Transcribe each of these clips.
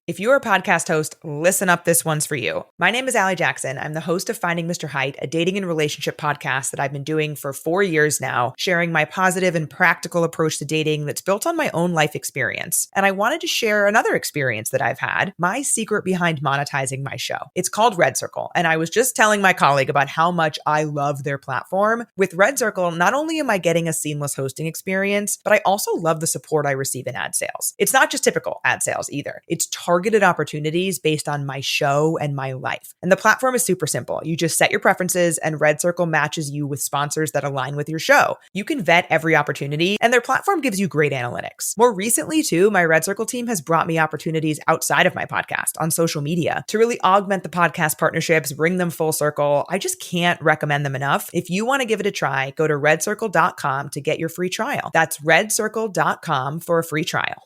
If you're a podcast host, listen up, this one's for you. My name is Allie Jackson. I'm the host of Finding Mr. Height, a dating and relationship podcast that I've been doing for 4 years now, sharing my positive and practical approach to dating that's built on my own life experience. And I wanted to share another experience that I've had, my secret behind monetizing my show. It's called Red Circle, and I was just telling my colleague about how much I love their platform. With Red Circle, not only am I getting a seamless hosting experience, but I also love the support I receive in ad sales. It's not just typical ad sales either. It's targeted opportunities based on my show and my life. And the platform is super simple. You just set your preferences and Red Circle matches you with sponsors that align with your show. You can vet every opportunity and their platform gives you great analytics. More recently too, my Red Circle team has brought me opportunities outside of my podcast on social media to really augment the podcast partnerships, bring them full circle. I just can't recommend them enough. If you want to give it a try, go to redcircle.com to get your free trial. That's redcircle.com for a free trial.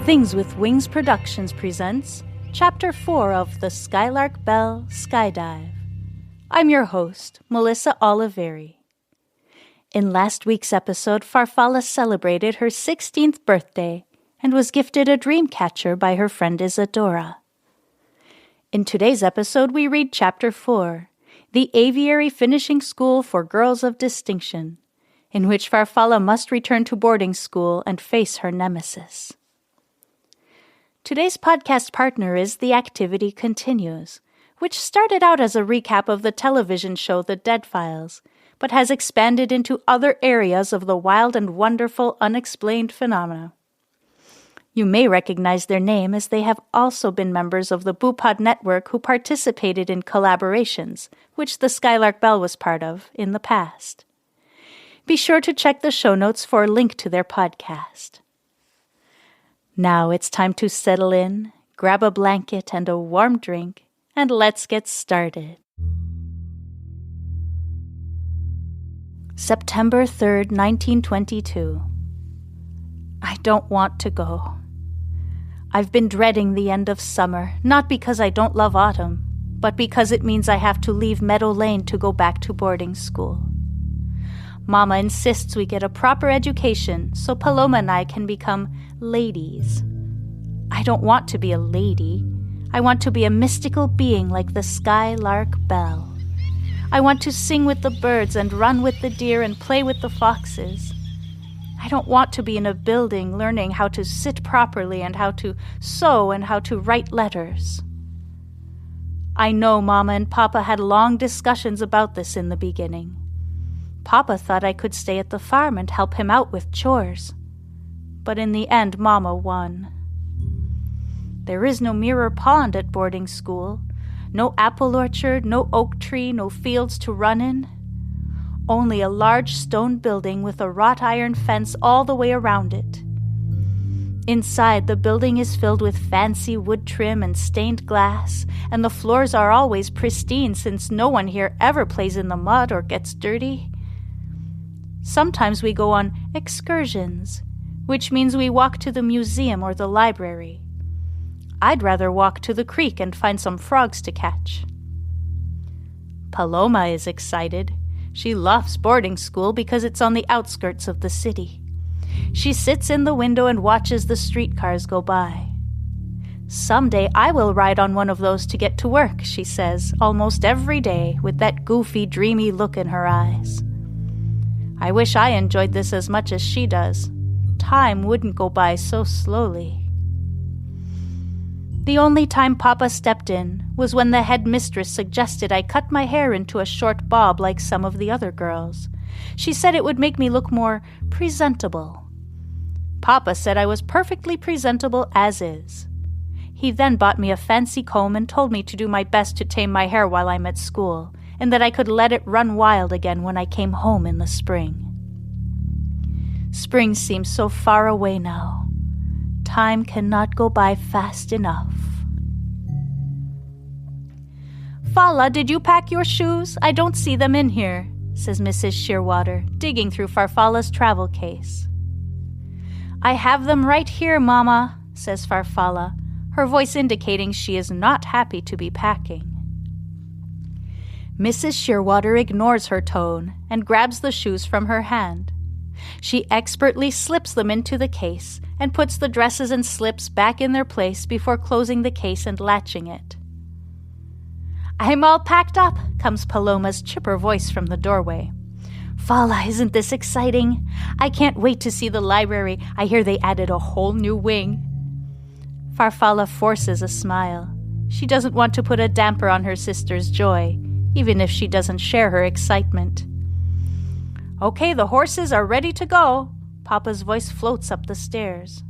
Things with Wings Productions presents Chapter 4 of the Skylark Bell Skyedive. I'm your host, Melissa Oliveri. In last week's episode, Farfalla celebrated her 16th birthday and was gifted a Dreamcatcher by her friend Isadora. In today's episode, we read Chapter 4, The Aviary Finishing School for Girls of Distinction, in which Farfalla must return to boarding school and face her nemesis. Today's podcast partner is The Activity Continues, which started out as a recap of the television show The Dead Files, but has expanded into other areas of the wild and wonderful unexplained phenomena. You may recognize their name as they have also been members of the Boopod Network who participated in collaborations, which the Skylark Bell was part of, in the past. Be sure to check the show notes for a link to their podcast. Now it's time to settle in, grab a blanket and a warm drink, and let's get started. September 3rd, 1922. I don't want to go. I've been dreading the end of summer, not because I don't love autumn, but because it means I have to leave Meadow Lane to go back to boarding school. Mama insists we get a proper education so Paloma and I can become ladies. I don't want to be a lady. I want to be a mystical being like the Skylark Bell. I want to sing with the birds and run with the deer and play with the foxes. I don't want to be in a building learning how to sit properly and how to sew and how to write letters. I know Mama and Papa had long discussions about this in the beginning. Papa thought I could stay at the farm and help him out with chores. But in the end, Mama won. There is no mirror pond at boarding school, no apple orchard, no oak tree, no fields to run in. Only a large stone building with a wrought iron fence all the way around it. Inside, the building is filled with fancy wood trim and stained glass, and the floors are always pristine since no one here ever plays in the mud or gets dirty. Sometimes we go on excursions, which means we walk to the museum or the library. I'd rather walk to the creek and find some frogs to catch. Paloma is excited. She loves boarding school because it's on the outskirts of the city. She sits in the window and watches the streetcars go by. Someday I will ride on one of those to get to work, she says, almost every day with that goofy, dreamy look in her eyes. I wish I enjoyed this as much as she does. Time wouldn't go by so slowly. The only time Papa stepped in was when the headmistress suggested I cut my hair into a short bob like some of the other girls. She said it would make me look more presentable. Papa said I was perfectly presentable as is. He then bought me a fancy comb and told me to do my best to tame my hair while I'm at school, and that I could let it run wild again when I came home in the spring. Spring seems so far away now. Time cannot go by fast enough. Falla, did you pack your shoes? I don't see them in here, says Mrs. Shearwater, digging through Farfalla's travel case. I have them right here, Mama, says Farfalla, her voice indicating she is not happy to be packing. Mrs. Shearwater ignores her tone and grabs the shoes from her hand. She expertly slips them into the case and puts the dresses and slips back in their place before closing the case and latching it. I'm all packed up, comes Paloma's chipper voice from the doorway. Falla, isn't this exciting? I can't wait to see the library. I hear they added a whole new wing. Farfalla forces a smile. She doesn't want to put a damper on her sister's joy, even if she doesn't share her excitement. Okay, the horses are ready to go. Papa's voice floats up the stairs.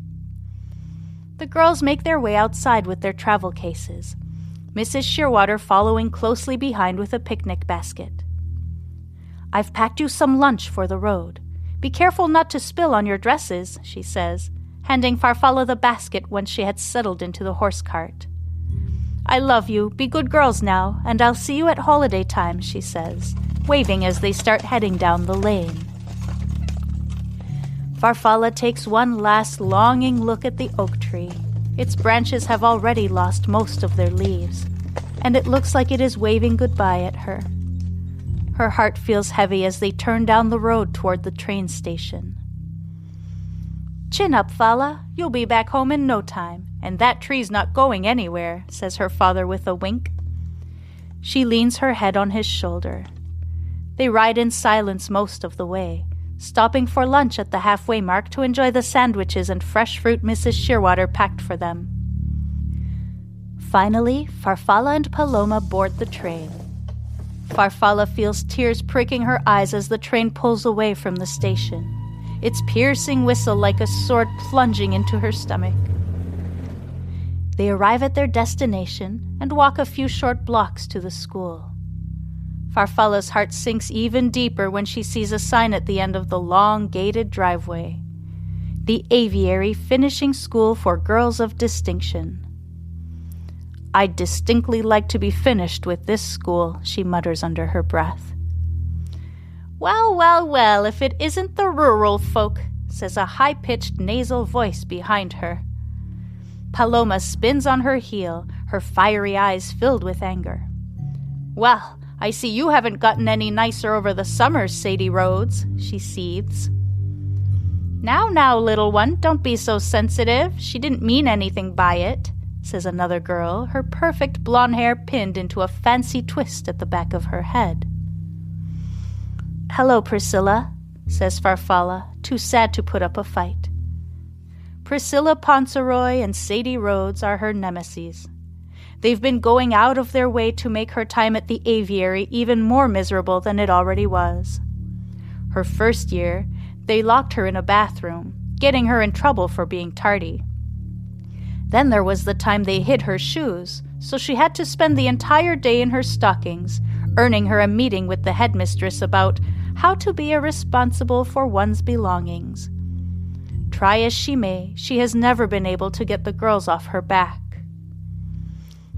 The girls make their way outside with their travel cases, Mrs. Shearwater following closely behind with a picnic basket. I've packed you some lunch for the road. Be careful not to spill on your dresses, she says, handing Farfalla the basket when she had settled into the horse cart. I love you. Be good girls now, and I'll see you at holiday time, she says, waving as they start heading down the lane. Farfalla takes one last longing look at the oak tree. Its branches have already lost most of their leaves, and it looks like it is waving goodbye at her. Her heart feels heavy as they turn down the road toward the train station. Chin up, Falla. You'll be back home in no time, and that tree's not going anywhere, says her father with a wink. She leans her head on his shoulder. They ride in silence most of the way, stopping for lunch at the halfway mark to enjoy the sandwiches and fresh fruit Mrs. Shearwater packed for them. Finally, Farfalla and Paloma board the train. Farfalla feels tears pricking her eyes as the train pulls away from the station, its piercing whistle like a sword plunging into her stomach. They arrive at their destination and walk a few short blocks to the school. Farfalla's heart sinks even deeper when she sees a sign at the end of the long, gated driveway. The Aviary Finishing School for Girls of Distinction. I'd distinctly like to be finished with this school, she mutters under her breath. Well, well, well, if it isn't the rural folk, says a high-pitched nasal voice behind her. Paloma spins on her heel, her fiery eyes filled with anger. Well, I see you haven't gotten any nicer over the summer, Sadie Rhodes, she seethes. Now, little one, don't be so sensitive. She didn't mean anything by it, says another girl, her perfect blonde hair pinned into a fancy twist at the back of her head. Hello, Priscilla, says Farfalla, too sad to put up a fight. Priscilla Ponceroy and Sadie Rhodes are her nemesis. They've been going out of their way to make her time at the aviary even more miserable than it already was. Her first year, they locked her in a bathroom, getting her in trouble for being tardy. Then there was the time they hid her shoes, so she had to spend the entire day in her stockings, earning her a meeting with the headmistress about how to be responsible for one's belongings. Try as she may, she has never been able to get the girls off her back.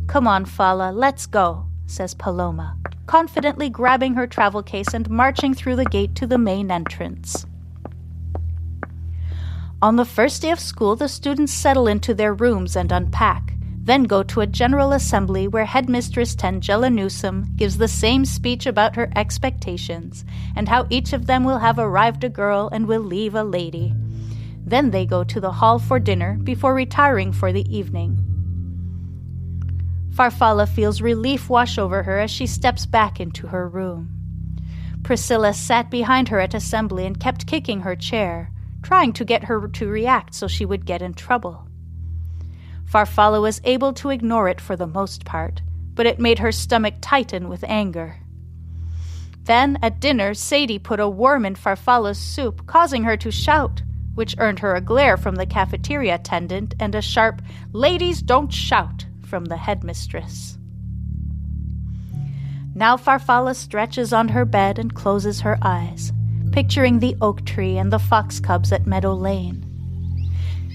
Come on, Falla, let's go, says Paloma, confidently grabbing her travel case and marching through the gate to the main entrance. On the first day of school, the students settle into their rooms and unpack, then go to a general assembly where Headmistress Tangela Newsom gives the same speech about her expectations and how each of them will have arrived a girl and will leave a lady. Then they go to the hall for dinner before retiring for the evening. Farfalla feels relief wash over her as she steps back into her room. Priscilla sat behind her at assembly and kept kicking her chair, trying to get her to react so she would get in trouble. Farfalla was able to ignore it for the most part, but it made her stomach tighten with anger. Then, at dinner, Sadie put a worm in Farfalla's soup, causing her to shout, which earned her a glare from the cafeteria attendant and a sharp, "Ladies, don't shout," from the headmistress. Now Farfalla stretches on her bed and closes her eyes, picturing the oak tree and the fox cubs at Meadow Lane.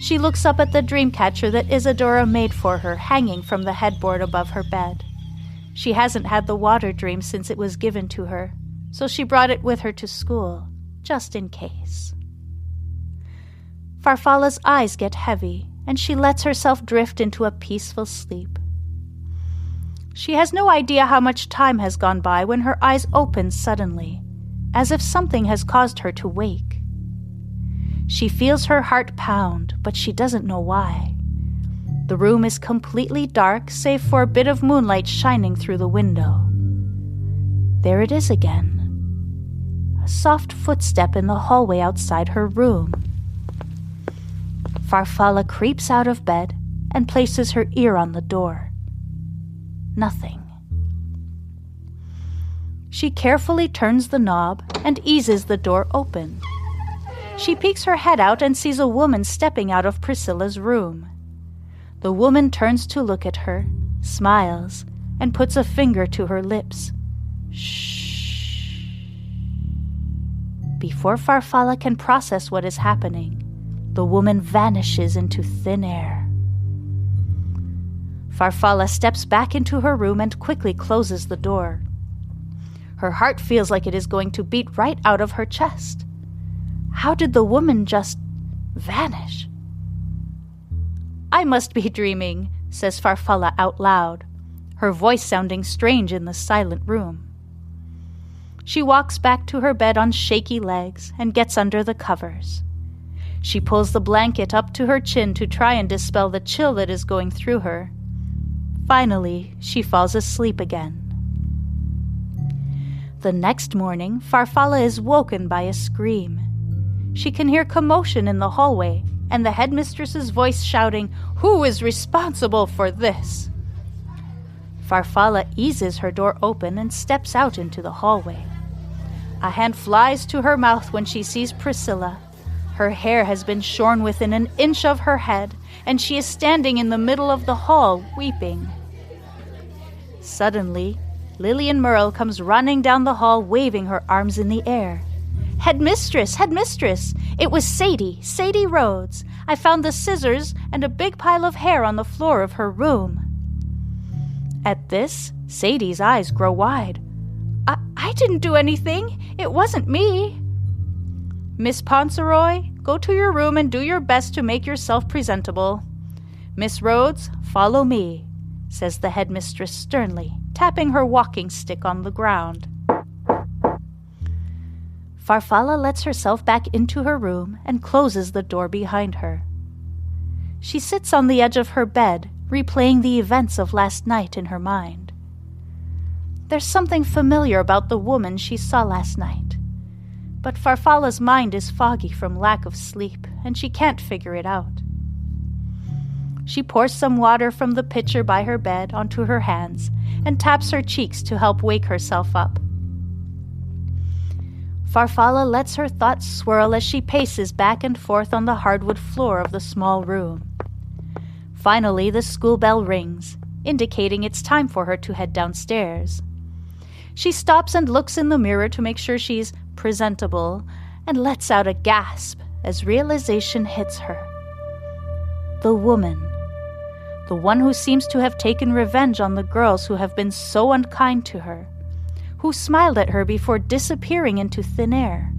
She looks up at the Dreamcatcher that Isadora made for her, hanging from the headboard above her bed. She hasn't had the water dream since it was given to her, so she brought it with her to school, just in case. Farfalla's eyes get heavy, and she lets herself drift into a peaceful sleep. She has no idea how much time has gone by when her eyes open suddenly, as if something has caused her to wake. She feels her heart pound, but she doesn't know why. The room is completely dark, save for a bit of moonlight shining through the window. There it is again. A soft footstep in the hallway outside her room. Farfalla creeps out of bed and places her ear on the door. Nothing. She carefully turns the knob and eases the door open. She peeks her head out and sees a woman stepping out of Priscilla's room. The woman turns to look at her, smiles, and puts a finger to her lips. Shh. Before Farfalla can process what is happening, the woman vanishes into thin air. Farfalla steps back into her room and quickly closes the door. Her heart feels like it is going to beat right out of her chest. How did the woman just vanish? "I must be dreaming," says Farfalla out loud, her voice sounding strange in the silent room. She walks back to her bed on shaky legs and gets under the covers. She pulls the blanket up to her chin to try and dispel the chill that is going through her. Finally, she falls asleep again. The next morning, Farfalla is woken by a scream. She can hear commotion in the hallway, and the headmistress's voice shouting, "Who is responsible for this?" Farfalla eases her door open and steps out into the hallway. A hand flies to her mouth when she sees Priscilla. Her hair has been shorn within an inch of her head, and she is standing in the middle of the hall, weeping. Suddenly, Lillian Merle comes running down the hall, waving her arms in the air. Headmistress! Headmistress! It was Sadie Rhodes. I found the scissors and a big pile of hair on the floor of her room." At this, Sadie's eyes grow wide. I didn't do anything. It wasn't me." "Miss Ponceroy, go to your room and do your best to make yourself presentable. Miss Rhodes, follow me," says the headmistress sternly, tapping her walking stick on the ground. Farfalla lets herself back into her room and closes the door behind her. She sits on the edge of her bed, replaying the events of last night in her mind. There's something familiar about the woman she saw last night, but Farfalla's mind is foggy from lack of sleep, and she can't figure it out. She pours some water from the pitcher by her bed onto her hands and taps her cheeks to help wake herself up. Farfalla lets her thoughts swirl as she paces back and forth on the hardwood floor of the small room. Finally, the school bell rings, indicating it's time for her to head downstairs. She stops and looks in the mirror to make sure she's presentable and lets out a gasp as realization hits her. The woman. The one who seems to have taken revenge on the girls who have been so unkind to her, who smiled at her before disappearing into thin air.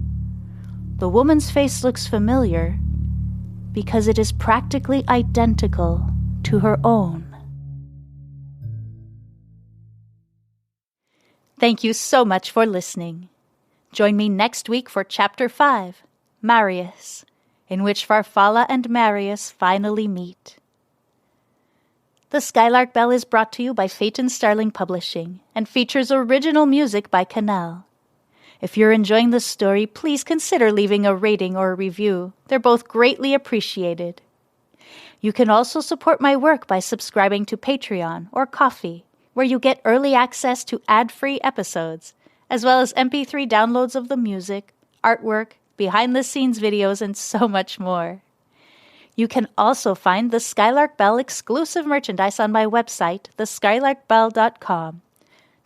The woman's face looks familiar because it is practically identical to her own. Thank you so much for listening. Join me next week for Chapter 5, Marius, in which Farfalla and Marius finally meet. The Skylark Bell is brought to you by Phaeton Starling Publishing and features original music by Canal. If you're enjoying the story, please consider leaving a rating or a review. They're both greatly appreciated. You can also support my work by subscribing to Patreon or Ko-fi, where you get early access to ad-free episodes, as well as MP3 downloads of the music, artwork, behind-the-scenes videos, and so much more. You can also find the Skylark Bell exclusive merchandise on my website, theskylarkbell.com.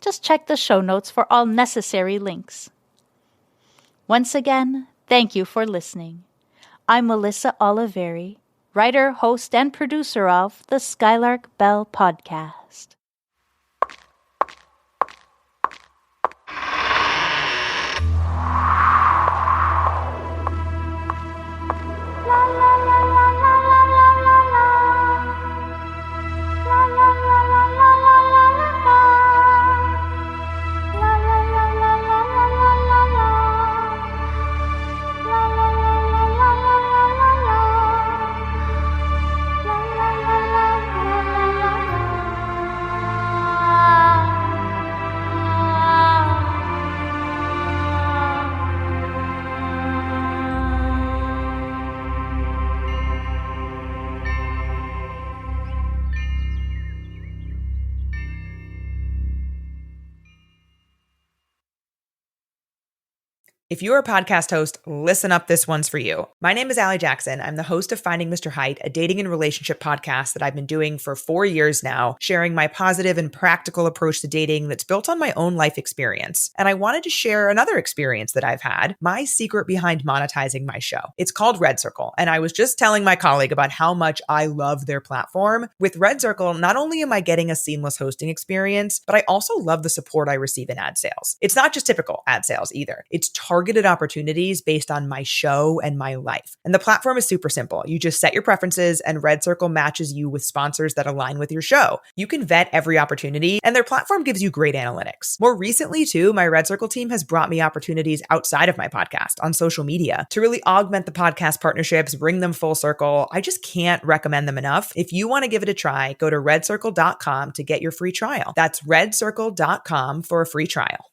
Just check the show notes for all necessary links. Once again, thank you for listening. I'm Melissa Oliveri, writer, host, and producer of the Skylark Bell podcast. If you're a podcast host, listen up, this one's for you. My name is Allie Jackson. I'm the host of Finding Mr. Height, a dating and relationship podcast that I've been doing for 4 years now, sharing my positive and practical approach to dating that's built on my own life experience. And I wanted to share another experience that I've had, my secret behind monetizing my show. It's called Red Circle, and I was just telling my colleague about how much I love their platform. With Red Circle, not only am I getting a seamless hosting experience, but I also love the support I receive in ad sales. It's not just typical ad sales either. It's targeted opportunities based on my show and my life. And the platform is super simple. You just set your preferences and Red Circle matches you with sponsors that align with your show. You can vet every opportunity and their platform gives you great analytics. More recently too, my Red Circle team has brought me opportunities outside of my podcast on social media to really augment the podcast partnerships, bring them full circle. I just can't recommend them enough. If you want to give it a try, go to redcircle.com to get your free trial. That's redcircle.com for a free trial.